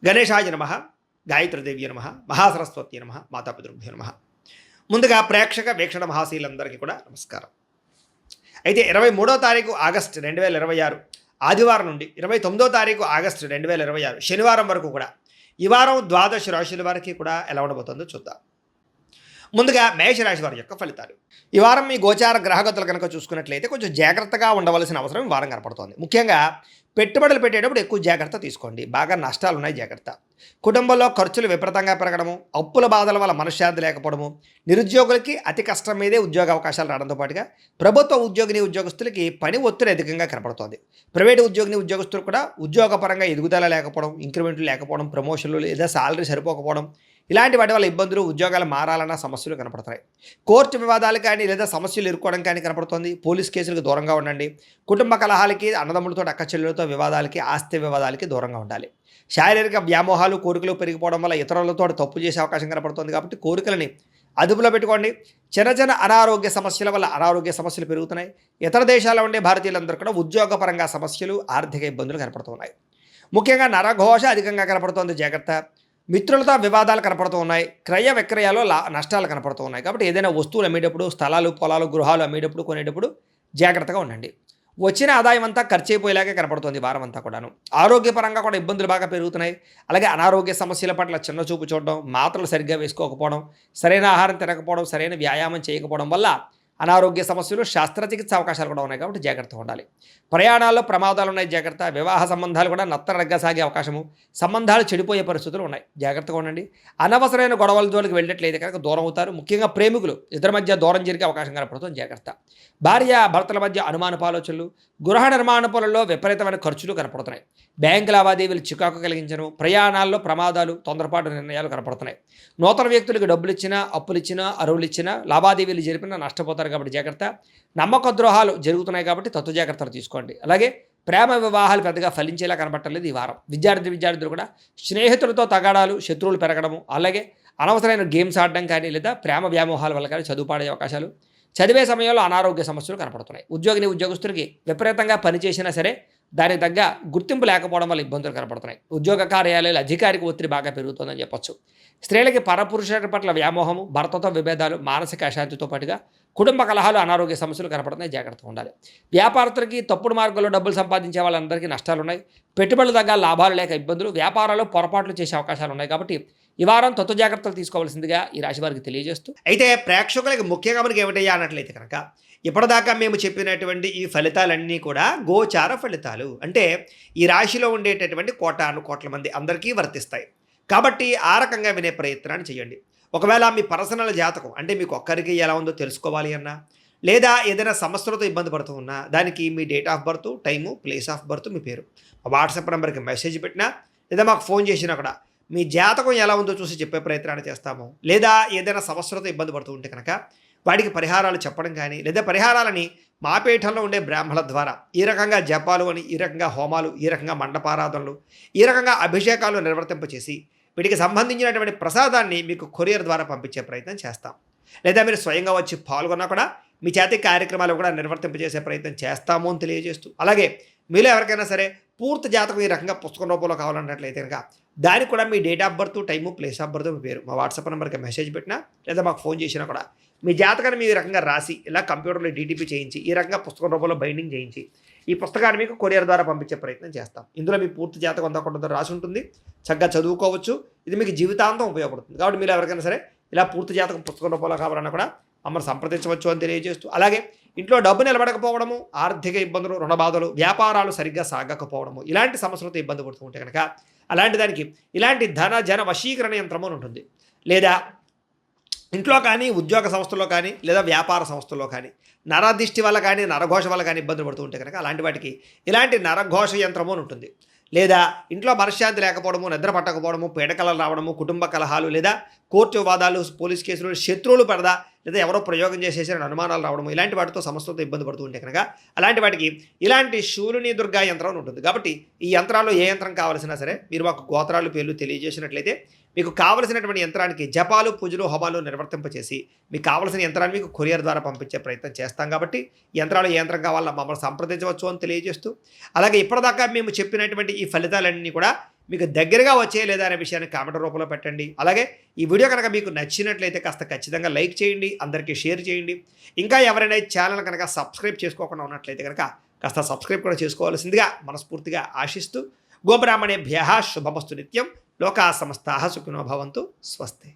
గణేశాయ నమః, గాయత్రీదేవ్య నమః, మహాసరస్వతి నమః, మాతాపితృభ్యో నమః. ముందుగా ప్రేక్షక వీక్షణ మహాశీలందరికీ కూడా నమస్కారం. అయితే 23వ తారీఖు ఆగస్టు 2026 ఆదివారం నుండి 29వ తారీఖు ఆగస్టు 2026 శనివారం వరకు కూడా ఈ వారం ద్వాదశ రాశుల వారికి కూడా ఎలా ఉండబోతుందో చూద్దాం. ముందుగా మేషరాశి వారి యొక్క ఫలితాలు. ఈ వారం మీ గోచార గ్రహగతులు కనుక చూసుకున్నట్లయితే కొంచెం జాగ్రత్తగా ఉండవలసిన అవసరం ఈ వారం కనపడుతోంది. ముఖ్యంగా పెట్టుబడులు పెట్టేటప్పుడు ఎక్కువ జాగ్రత్త తీసుకోండి. బాగా నష్టాలు ఉన్నాయి, జాగ్రత్త. కుటుంబంలో ఖర్చులు విపరీతంగా పెరగడము, అప్పుల బాధల వల్ల మనశ్శాంతి లేకపోవడము, నిరుద్యోగులకి అతి కష్టం మీదే ఉద్యోగ అవకాశాలు రావడంతో పాటుగా ప్రభుత్వ ఉద్యోగస్తులకి పని ఒత్తిడి అధికంగా కనపడుతోంది. ప్రైవేటు ఉద్యోగస్తులు కూడా ఉద్యోగపరంగా ఎదుగుదల లేకపోవడం, ఇంక్రిమెంట్లు లేకపోవడం, ప్రమోషన్లు లేదా శాలరీ సరిపోకపోవడం, ఇలాంటి వాటి వల్ల ఇబ్బందులు, ఉద్యోగాలు మారాలన్న సమస్యలు కనపడుతున్నాయి. కోర్టు వివాదాలు కానీ లేదా సమస్యలు ఎదుర్కోవడం కానీ కనపడుతుంది. పోలీస్ కేసులకు దూరంగా ఉండండి. కుటుంబ కలహాలకి, అన్నదమ్ములతో అక్కచెల్లెలతో వివాదాలకి, ఆస్తి వివాదాలకి దూరంగా ఉండాలి. శారీరక వ్యామోహాలు, కోరికలు పెరిగిపోవడం వల్ల ఇతరులతో తప్పు చేసే అవకాశం కనపడుతుంది. కాబట్టి కోరికలని అదుపులో పెట్టుకోండి. చిన్న అనారోగ్య సమస్యల వల్ల అనారోగ్య సమస్యలు పెరుగుతున్నాయి. ఇతర దేశాల్లో ఉండే భారతీయులందరూ కూడా ఉద్యోగపరంగా సమస్యలు, ఆర్థిక ఇబ్బందులు కనపడుతున్నాయి. ముఖ్యంగా నరఘోష అధికంగా కనపడుతోంది, జాగ్రత్త. మిత్రులతో వివాదాలు కనపడుతూ ఉన్నాయి. క్రయ విక్రయాల్లో నష్టాలు కనపడుతూ ఉన్నాయి. కాబట్టి ఏదైనా వస్తువులు అమ్మేటప్పుడు, స్థలాలు, పొలాలు, గృహాలు అమ్మేటప్పుడు, కొనేటప్పుడు జాగ్రత్తగా ఉండండి. వచ్చిన ఆదాయం అంతా ఖర్చు అయిపోయేలాగే కనపడుతుంది వారం అంతా కూడాను. ఆరోగ్యపరంగా కూడా ఇబ్బందులు బాగా పెరుగుతున్నాయి. అలాగే అనారోగ్య సమస్యల పట్ల చిన్న చూపు చూడడం, మాత్రలు సరిగ్గా వేసుకోకపోవడం, సరైన ఆహారం తినకపోవడం, సరైన వ్యాయామం చేయకపోవడం వల్ల అనారోగ్య సమస్యలు, శస్త్రచికిత్స అవకాశాలు కూడా ఉన్నాయి. కాబట్టి జాగ్రత్తగా ఉండాలి. ప్రయాణాల్లో ప్రమాదాలు ఉన్నాయి, జాగ్రత్త. వివాహ సంబంధాలు కూడా నత్తనడగ్గా సాగే అవకాశము, సంబంధాలు చెడిపోయే పరిస్థితులు ఉన్నాయి, జాగ్రత్తగా ఉండండి. అనవసరమైన గొడవల జోలికి వెళ్ళినట్లయితే కనుక దూరం అవుతారు. ముఖ్యంగా ప్రేమికులు ఇద్దరి మధ్య దూరం జరిగే అవకాశం కనపడుతుంది, జాగ్రత్త. భార్య భర్తల మధ్య అనుమానపు ఆలోచనలు, గృహ నిర్మాణ పనుల్లో విపరీతమైన ఖర్చులు కనపడుతున్నాయి. బ్యాంకు లావాదేవీలు చికాకు కలిగించను, ప్రయాణాల్లో ప్రమాదాలు, తొందరపాటు నిర్ణయాలు కనపడుతున్నాయి. నూతన వ్యక్తులకు డబ్బులు ఇచ్చినా, అప్పులు ఇచ్చినా, అరువులు ఇచ్చినా, లావాదేవీలు జరిపినా నష్టపోతారు. కాబట్టి జాగ్రత్త. నమ్మక ద్రోహాలు జరుగుతున్నాయి కాబట్టి తత్వ జాగ్రత్తలు తీసుకోండి. అలాగే ప్రేమ వివాహాలు పెద్దగా ఫలించేలా కనబట్టలేదు ఈ వారం. విద్యార్థులు కూడా స్నేహితులతో తగాడాలు, శత్రువులు పెరగడము, అలాగే అనవసరమైన గేమ్స్ ఆడడం కానీ లేదా ప్రేమ వ్యామోహాల వల్ల కానీ చదువు పాడే అవకాశాలు, చదివే సమయంలో అనారోగ్య సమస్యలు కనపడుతున్నాయి. ఉద్యోగస్తులకి విపరీతంగా పనిచేసినా సరే దానికి తగ్గ గుర్తింపు లేకపోవడం వల్ల ఇబ్బందులు కనపడుతున్నాయి. ఉద్యోగ కార్యాలయాలు అధికారిక ఒత్తిడి బాగా పెరుగుతుందని చెప్పొచ్చు. స్త్రీలకి పరపురుషుల పట్ల వ్యామోహము, భర్తతో విభేదాలు, మానసిక అశాంతితో పాటుగా కుటుంబ కలహాలు, అనారోగ్య సమస్యలు కనపడుతున్నాయి, జాగ్రత్తగా ఉండాలి. వ్యాపారస్తులకి తప్పుడు మార్గంలో డబ్బులు సంపాదించే వాళ్ళందరికీ నష్టాలు ఉన్నాయి. పెట్టుబడులు తగ్గ లాభాలు లేక ఇబ్బందులు, వ్యాపారాల్లో పొరపాట్లు చేసే అవకాశాలు ఉన్నాయి. కాబట్టి ఈ వారం తత్వ జాగ్రత్తలు తీసుకోవాల్సిందిగా ఈ రాశి వారికి తెలియజేస్తూ, అయితే ప్రేక్షకులకి ముఖ్యంగా మనకి ఏమిటయ్యా అన్నట్లయితే కనుక ఇప్పటిదాకా మేము చెప్పినటువంటి ఈ ఫలితాలన్నీ కూడా గోచార ఫలితాలు. అంటే ఈ రాశిలో ఉండేటటువంటి కోట్ల మంది అందరికీ వర్తిస్తాయి. కాబట్టి ఆ రకంగా వినే ప్రయత్నాన్ని చేయండి. ఒకవేళ మీ పర్సనల్ జాతకం అంటే మీకు ఒక్కరికి ఎలా ఉందో తెలుసుకోవాలి అన్నా, లేదా ఏదైనా సమస్యలతో ఇబ్బంది పడుతూ ఉన్నా, దానికి మీ date of birth, time, place of birth, మీ పేరు వాట్సాప్ నెంబర్కి మెసేజ్ పెట్టినా లేదా మాకు ఫోన్ చేసినా కూడా మీ జాతకం ఎలా ఉందో చూసి చెప్పే ప్రయత్నాన్ని చేస్తాము. లేదా ఏదైనా సమస్యలతో ఇబ్బంది పడుతూ ఉంటే కనుక వాటికి పరిహారాలు చెప్పడం కానీ, లేదా పరిహారాలని మా పీఠంలో ఉండే బ్రాహ్మణుల ద్వారా ఈ రకంగా జపాలు అని, ఈ రకంగా హోమాలు, ఈ రకంగా మండపారాధనలు, ఈ రకంగా అభిషేకాలు నిర్వర్తింపచేసి వీటికి సంబంధించినటువంటి ప్రసాదాన్ని మీకు కొరియర్ ద్వారా పంపించే ప్రయత్నం చేస్తాం. లేదా మీరు స్వయంగా వచ్చి పాల్గొన్నా కూడా మీ చేతి కార్యక్రమాలు కూడా నిర్వర్తింపజేసే ప్రయత్నం చేస్తాము అని తెలియజేస్తూ, అలాగే మీలో ఎవరికైనా సరే పూర్తి జాతకం ఈ రకంగా పుస్తకం రూపంలో కావాలన్నట్లయితే కనుక దానికి కూడా మీ date of birth, time, place of birth, మీ పేరు మా వాట్సాప్ నెంబర్కి మెసేజ్ పెట్టినా లేదా మాకు ఫోన్ చేసినా కూడా మీ జాతకాన్ని మీ రకంగా రాసి ఇలా కంప్యూటర్లో డీటీపీ చేయించి ఈ రకంగా పుస్తకం రూపంలో బైండింగ్ చేయించి ఈ పుస్తకాన్ని మీకు కొరియర్ ద్వారా పంపించే ప్రయత్నం చేస్తాం. ఇందులో మీ పూర్తి జాతకం అంతా రాసి ఉంటుంది, చక్కగా చదువుకోవచ్చు. ఇది మీకు జీవితాంతం ఉపయోగపడుతుంది. కాబట్టి మీరు ఎవరికైనా సరే ఇలా పూర్తి జాతకం పుస్తకం రూపంలో కావాలన్నా కూడా మమ్మల్ని సంప్రదించవచ్చు అని తెలియజేస్తూ, అలాగే ఇంట్లో డబ్బు నిలబడకపోవడము, ఆర్థిక ఇబ్బందులు, రుణబాధలు, వ్యాపారాలు సరిగ్గా సాగకపోవడము, ఇలాంటి సమస్యలతో ఇబ్బంది పడుతూ ఉంటే కనుక అలాంటి దానికి ఇలాంటి జన వశీకరణ యంత్రము అని ఉంటుంది. లేదా ఇంట్లో కానీ, ఉద్యోగ సంస్థల్లో కానీ, లేదా వ్యాపార సంస్థల్లో కానీ నరదిష్టి వల్ల కానీ, నరఘోష వల్ల కానీ ఇబ్బందులు పడుతూ ఉంటే కనుక అలాంటి వాటికి ఇలాంటి నరఘోష యంత్రము అని ఉంటుంది. లేదా ఇంట్లో మనశ్శాంతి లేకపోవడము, నిద్ర పట్టకపోవడము, పీడకలలు రావడము, కుటుంబ కలహాలు, లేదా కోర్టు వివాదాలు, పోలీస్ కేసులు, శత్రువులు పడదా, లేదా ఎవరో ప్రయోగం చేసేసిన అనుమానాలు రావడము, ఇలాంటి వాటితో సమస్యలతో ఇబ్బంది పడుతూ ఉంటే కనుక అలాంటి వాటికి ఇలాంటి శూలిని దుర్గా యంత్రం ఉంటుంది. కాబట్టి ఈ యంత్రాల్లో ఏ యంత్రం కావాల్సినా సరే మీరు మాకు గోత్రాలు, పేర్లు తెలియజేసినట్లయితే మీకు కావలసినటువంటి యంత్రానికి జపాలు, పూజలు, హోమాలు నిర్వర్తింపచేసి మీకు కావలసిన యంత్రాన్ని మీకు కొరియర్ ద్వారా పంపించే ప్రయత్నం చేస్తాం. కాబట్టి యంత్రాలు ఏ యంత్రం కావాలన్నా మమ్మల్ని సంప్రదించవచ్చు అని తెలియజేస్తూ, అలాగే ఇప్పటిదాకా మేము చెప్పినటువంటి ఈ ఫలితాలన్నీ కూడా మీకు దగ్గరగా వచ్చే లేదా అనే విషయాన్ని కామెంట్ రూపంలో పెట్టండి. అలాగే ఈ వీడియో కనుక మీకు నచ్చినట్లయితే కాస్త ఖచ్చితంగా లైక్ చేయండి, అందరికీ షేర్ చేయండి. ఇంకా ఎవరైనా ఈ ఛానల్ కనుక సబ్స్క్రైబ్ చేసుకోకుండా ఉన్నట్లయితే కనుక కాస్త సబ్స్క్రైబ్ కూడా చేసుకోవాల్సిందిగా మనస్ఫూర్తిగా ఆశిస్తూ గోబ్రాహ్మణేభ్యః శుభమస్తు నిత్యం. లోకా సమస్తాః సుఖినో భవంతు. స్వస్తి.